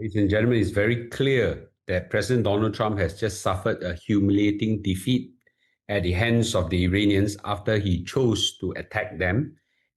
Ladies and gentlemen, it's very clear that President Donald Trump has just suffered a humiliating defeat at the hands of the Iranians after he chose to attack them.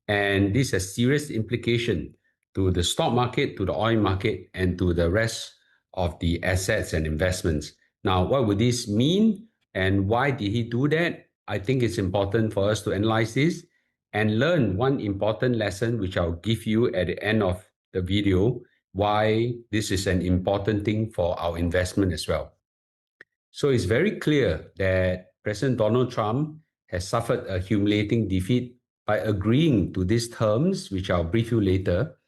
And this has serious implication to the stock market, to the oil market, and to the rest of the assets and investments. Now, what would this mean and why did he do that? I think it's important for us to analyze this and learn one important lesson, which I'll give you at the end of the video, why this is an important thing for our investment as well. So it's very clear that President Donald Trump has suffered a humiliating defeat by agreeing to these terms, which I'll brief you later.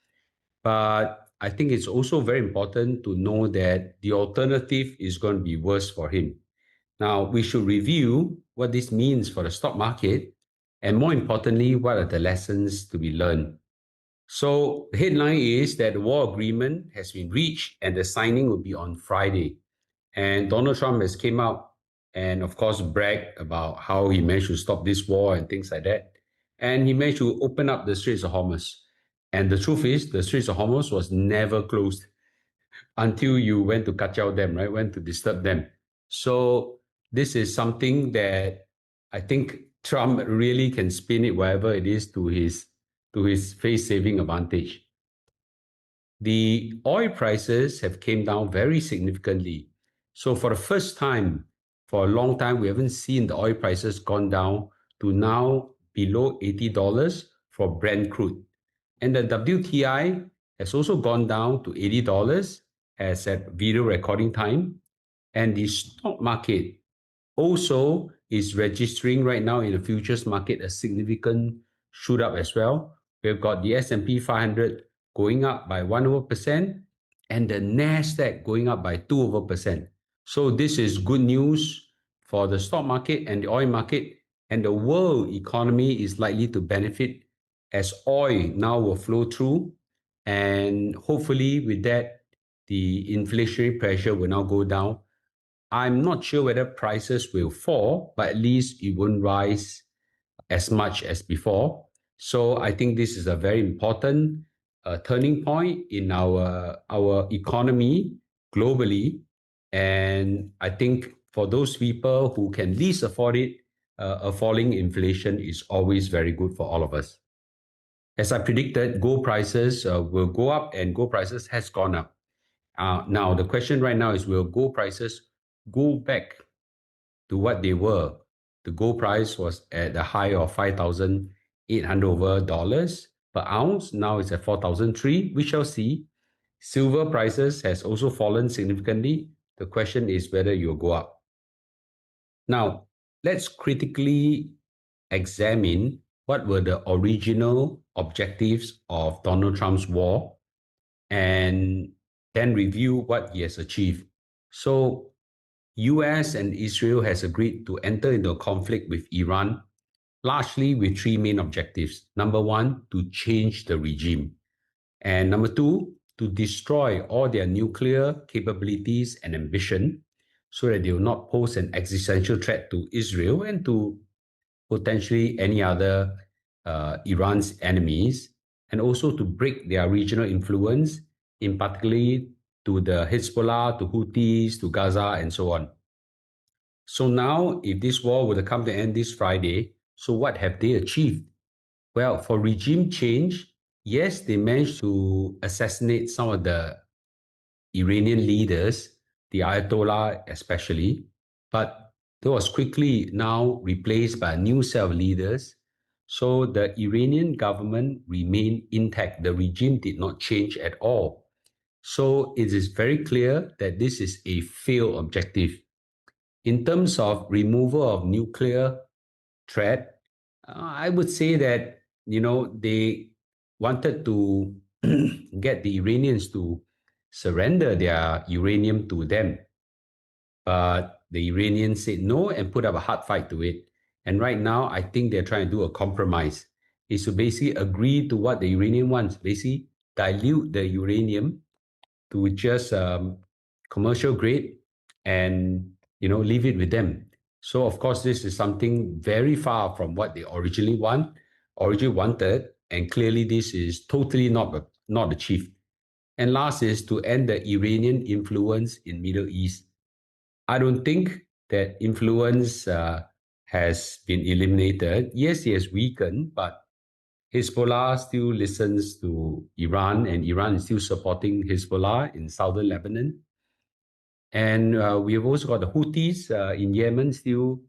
But I think it's also very important to know that the alternative is going to be worse for him. Now, we should review what this means for the stock market, and more importantly, what are the lessons to be learned. So the headline is that the war agreement has been reached and the signing will be on Friday. And Donald Trump has came out and of course bragged about how he managed to stop this war and things like that. And he managed to open up the Straits of Hormuz. And the truth is the Straits of Hormuz was never closed until you went to kacau them, right? Went to disturb them. So this is something that I think Trump really can spin it wherever it is to his face-saving advantage. The oil prices have came down very significantly. So for the first time, for a long time, we haven't seen the oil prices gone down to now below $80 for Brent crude. And the WTI has also gone down to $80 as at video recording time. And the stock market also is registering right now in the futures market a significant shoot up as well. We've got the S&P 500 going up by 1% and the NASDAQ going up by 2%. So this is good news for the stock market and the oil market, and the world economy is likely to benefit as oil now will flow through, and hopefully with that, the inflationary pressure will now go down. I'm not sure whether prices will fall, but at least it won't rise as much as before. So I think this is a very important turning point in our economy globally. And I think for those people who can least afford it, a falling inflation is always very good for all of us. As I predicted, gold prices will go up, and gold prices has gone up. Now, the question right now is, will gold prices go back to what they were? The gold price was at the high of $5,800 per ounce. Now it's at $4,003. We shall see. Silver prices has also fallen significantly. The question is whether you'll go up. Now, let's critically examine what were the original objectives of Donald Trump's war and then review what he has achieved. So, US and Israel has agreed to enter into a conflict with Iran, largely with three main objectives. Number one, to change the regime. And number two, to destroy all their nuclear capabilities and ambition so that they will not pose an existential threat to Israel and to potentially any other Iran's enemies, and also to break their regional influence, in particularly to the Hezbollah, to Houthis, to Gaza, and so on. So now, if this war were to come to an end this Friday, so what have they achieved? Well, for regime change, yes, they managed to assassinate some of the Iranian leaders, the Ayatollah especially, but that was quickly now replaced by a new set of leaders. So the Iranian government remained intact. The regime did not change at all. So it is very clear that this is a failed objective. In terms of removal of nuclear threat, I would say that, they wanted to get the Iranians to surrender their uranium to them. But the Iranians said no and put up a hard fight to it. And right now, I think they're trying to do a compromise. Is to basically agree to what the Iranian wants, basically dilute the uranium to just commercial grade and leave it with them. So of course, this is something very far from what they originally wanted, and clearly this is totally not achieved. And last is to end the Iranian influence in Middle East. I don't think that influence has been eliminated. Yes, it has weakened, but Hezbollah still listens to Iran, and Iran is still supporting Hezbollah in southern Lebanon. And we've also got the Houthis in Yemen still,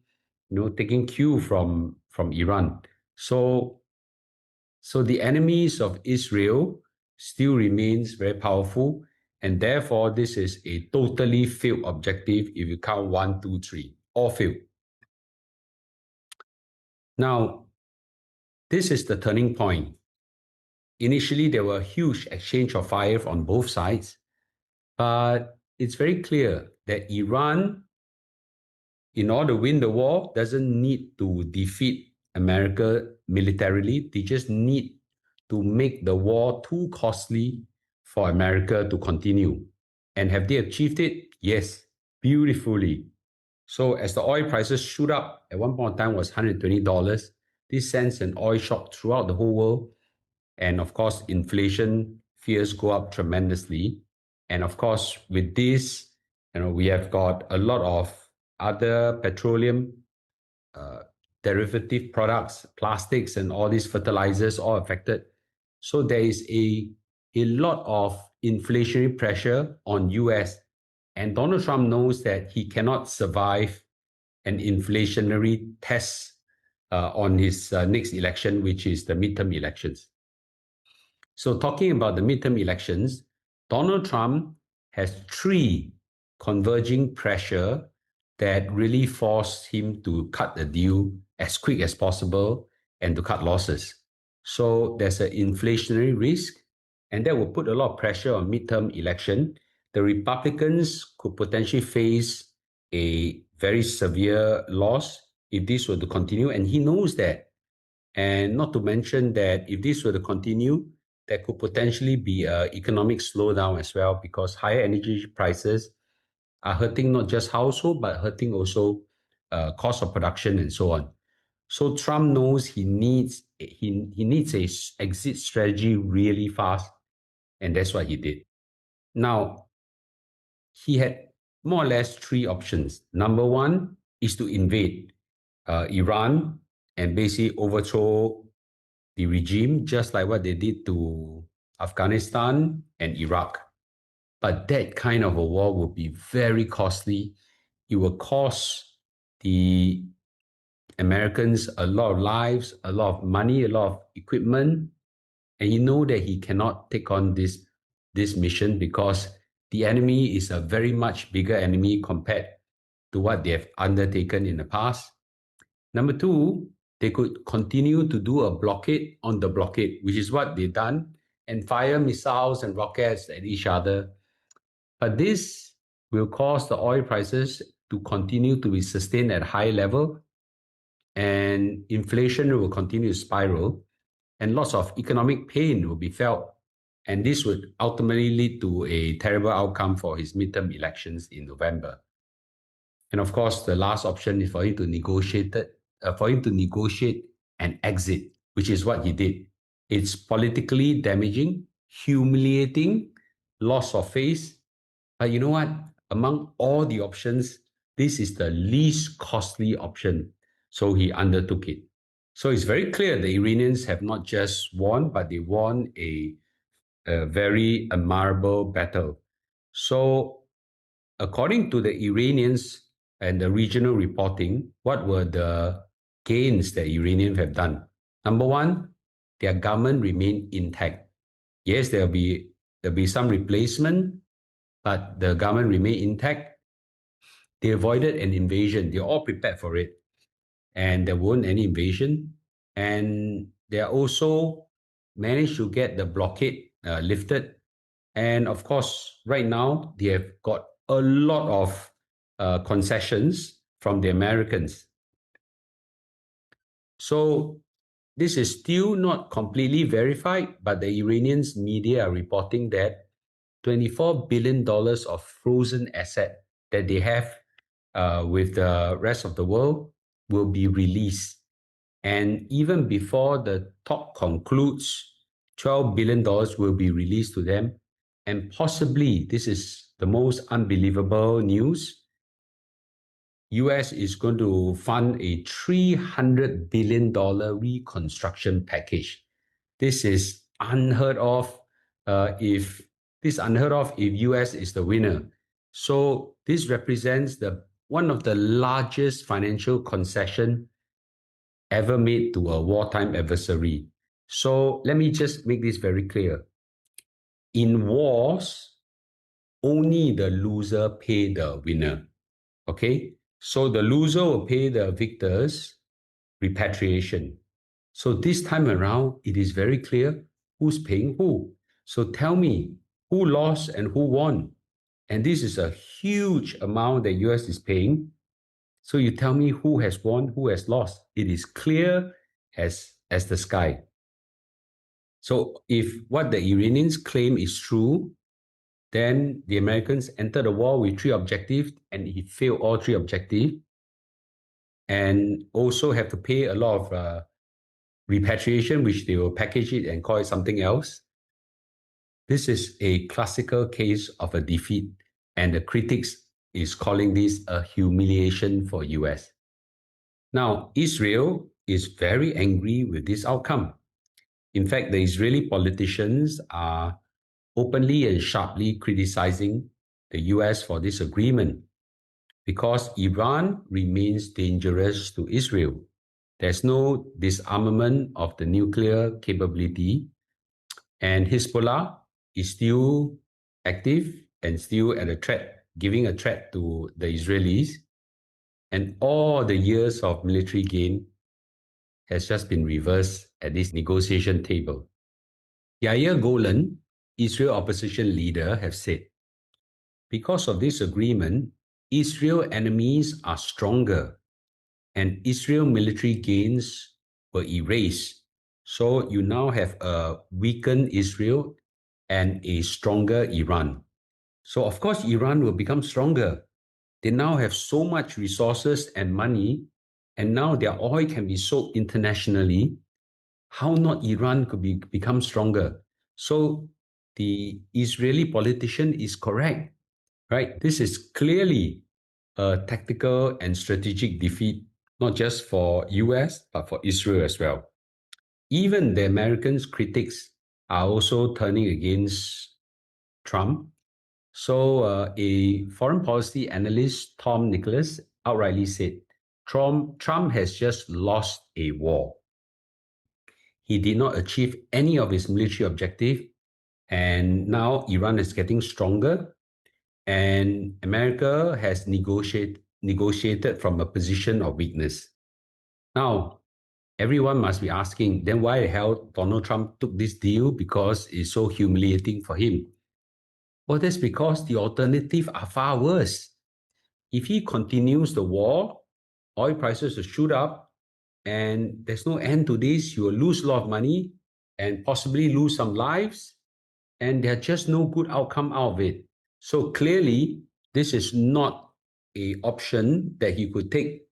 taking cue from Iran. So the enemies of Israel still remains very powerful, and therefore this is a totally failed objective if you count one, two, three, all failed. Now, this is the turning point. Initially, there were huge exchange of fire on both sides, but it's very clear that Iran, in order to win the war, doesn't need to defeat America militarily. They just need to make the war too costly for America to continue. And have they achieved it? Yes, beautifully. So as the oil prices shoot up, at one point in time was $120, this sends an oil shock throughout the whole world. And of course, inflation fears go up tremendously. And of course, with this, we have got a lot of other petroleum uh, derivative products, plastics, and all these fertilizers all affected. So there is a lot of inflationary pressure on US. And Donald Trump knows that he cannot survive an inflationary test on his next election, which is the midterm elections. So talking about the midterm elections, Donald Trump has three converging pressure that really forced him to cut the deal as quick as possible and to cut losses. So there's an inflationary risk, and that will put a lot of pressure on midterm election. The Republicans could potentially face a very severe loss if this were to continue, and he knows that. And not to mention that if this were to continue, there could potentially be an economic slowdown as well, because higher energy prices are hurting not just household, but hurting also cost of production and so on. So Trump knows he needs a exit strategy really fast, and that's what he did. Now, he had more or less three options. Number one is to invade Iran and basically overthrow the regime, just like what they did to Afghanistan and Iraq. But that kind of a war would be very costly. It will cost the Americans a lot of lives, a lot of money, a lot of equipment. And you know that he cannot take on this mission because the enemy is a very much bigger enemy compared to what they have undertaken in the past. Number two, they could continue to do a blockade on the blockade, which is what they've done, and fire missiles and rockets at each other. But this will cause the oil prices to continue to be sustained at high level, and inflation will continue to spiral, and lots of economic pain will be felt. And this would ultimately lead to a terrible outcome for his midterm elections in November. And of course, the last option is for him to negotiate an exit, which is what he did. It's politically damaging, humiliating, loss of face. But you know what? Among all the options, this is the least costly option. So he undertook it. So it's very clear the Iranians have not just won, but they won a very admirable battle. So according to the Iranians and the regional reporting, what were the gains that Iranians have done? Number one, their government remained intact. Yes, there'll be some replacement, but the government remained intact. They avoided an invasion. They're all prepared for it, and there weren't any invasion. And they also managed to get the blockade lifted. And of course, right now they have got a lot of concessions from the Americans. So this is still not completely verified, but the Iranians media are reporting that $24 billion of frozen asset that they have with the rest of the world will be released. And even before the talk concludes, $12 billion will be released to them. and possibly, this is the most unbelievable news, US is going to fund a $300 billion reconstruction package. This is unheard of if US is the winner. So this represents one of the largest financial concession ever made to a wartime adversary. So let me just make this very clear. In wars, only the loser pay the winner. Okay? So the loser will pay the victors repatriation. So this time around, it is very clear who's paying who. So tell me who lost and who won. And this is a huge amount that US is paying. So you tell me who has won, who has lost. It is clear as the sky. So if what the Iranians claim is true, then the Americans entered the war with 3 objectives and he failed all 3 objectives, and also have to pay a lot of repatriation, which they will package it and call it something else. This is a classical case of a defeat, and the critics is calling this a humiliation for US. Now, Israel is very angry with this outcome. In fact, the Israeli politicians are openly and sharply criticizing the US for this agreement because Iran remains dangerous to Israel. There's no disarmament of the nuclear capability, and Hezbollah is still active and still at a threat, giving a threat to the Israelis. And all the years of military gain has just been reversed at this negotiation table. Yair Golan, Israel opposition leader, have said, because of this agreement, Israel enemies are stronger and Israel military gains were erased. So you now have a weakened Israel and a stronger Iran. So of course, Iran will become stronger. They now have so much resources and money, and now their oil can be sold internationally. How not Iran could become stronger? So the Israeli politician is correct, right? This is clearly a tactical and strategic defeat, not just for US, but for Israel as well. Even the Americans' critics are also turning against Trump. So a foreign policy analyst, Tom Nicholas, outrightly said, Trump has just lost a war. He did not achieve any of his military objective, and now Iran is getting stronger, and America has negotiated from a position of weakness. Now, everyone must be asking, then why the hell Donald Trump took this deal? Because it's so humiliating for him. Well, that's because the alternatives are far worse. If he continues the war, oil prices will shoot up, and there's no end to this. You will lose a lot of money and possibly lose some lives, and there's just no good outcome out of it. So clearly, this is not an option that he could take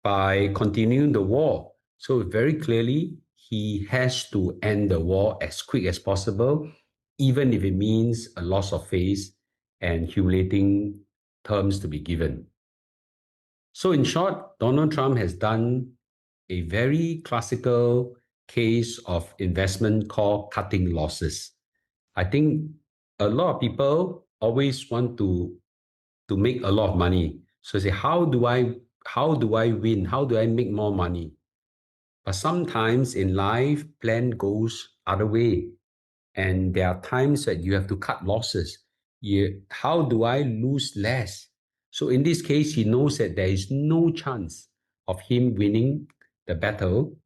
by continuing the war. So very clearly, he has to end the war as quick as possible, even if it means a loss of face and humiliating terms to be given. So in short, Donald Trump has done a very classical case of investment called cutting losses. I think a lot of people always want to make a lot of money. So say, how do I win? How do I make more money? But sometimes in life, plan goes other way. And there are times that you have to cut losses. How do I lose less? So in this case, he knows that there is no chance of him winning the battle.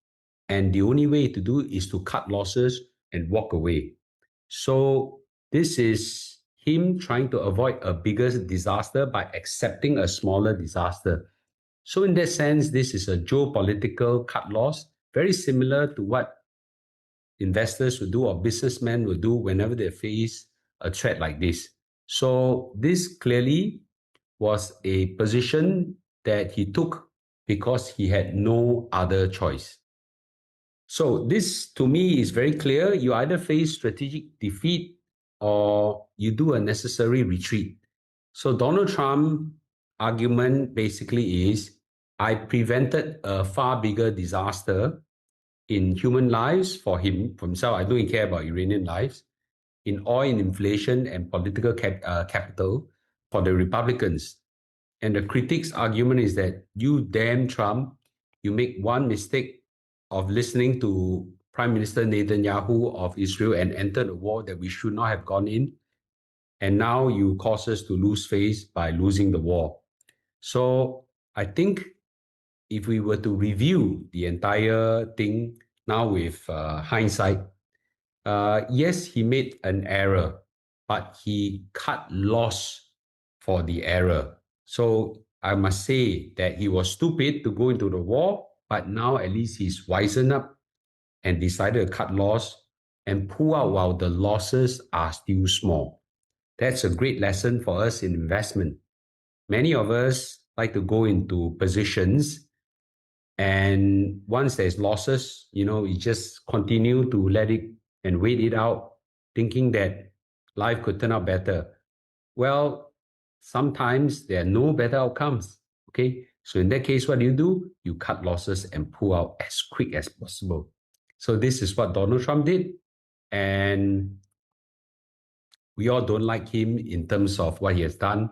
And the only way to do is to cut losses and walk away. So this is him trying to avoid a bigger disaster by accepting a smaller disaster. So in that sense, this is a geopolitical cut loss, very similar to what investors would do or businessmen would do whenever they face a threat like this. So this clearly was a position that he took because he had no other choice. So this to me is very clear. You either face strategic defeat or you do a necessary retreat. So Donald Trump's argument basically is, I prevented a far bigger disaster in human lives for himself. I don't care about Iranian lives, in oil and inflation and political capital for the Republicans. And the critics' argument is that you damn Trump, you make one mistake of listening to Prime Minister Netanyahu of Israel and entered a war that we should not have gone in. And now you cause us to lose face by losing the war. So I think if we were to review the entire thing now with hindsight, yes, he made an error, but he cut loss for the error. So I must say that he was stupid to go into the war, but now at least he's wisened up and decided to cut loss and pull out while the losses are still small. That's a great lesson for us in investment. Many of us like to go into positions, and once there's losses, you just continue to let it and wait it out, thinking that life could turn out better. Well, sometimes there are no better outcomes. Okay. So in that case, what do? You cut losses and pull out as quick as possible. So this is what Donald Trump did. And we all don't like him in terms of what he has done,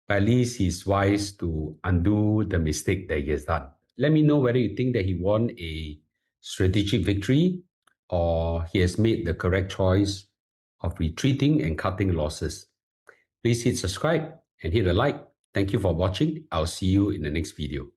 but at least he's wise to undo the mistake that he has done. Let me know whether you think that he won a strategic victory or he has made the correct choice of retreating and cutting losses. Please hit subscribe and hit a like. Thank you for watching. I'll see you in the next video.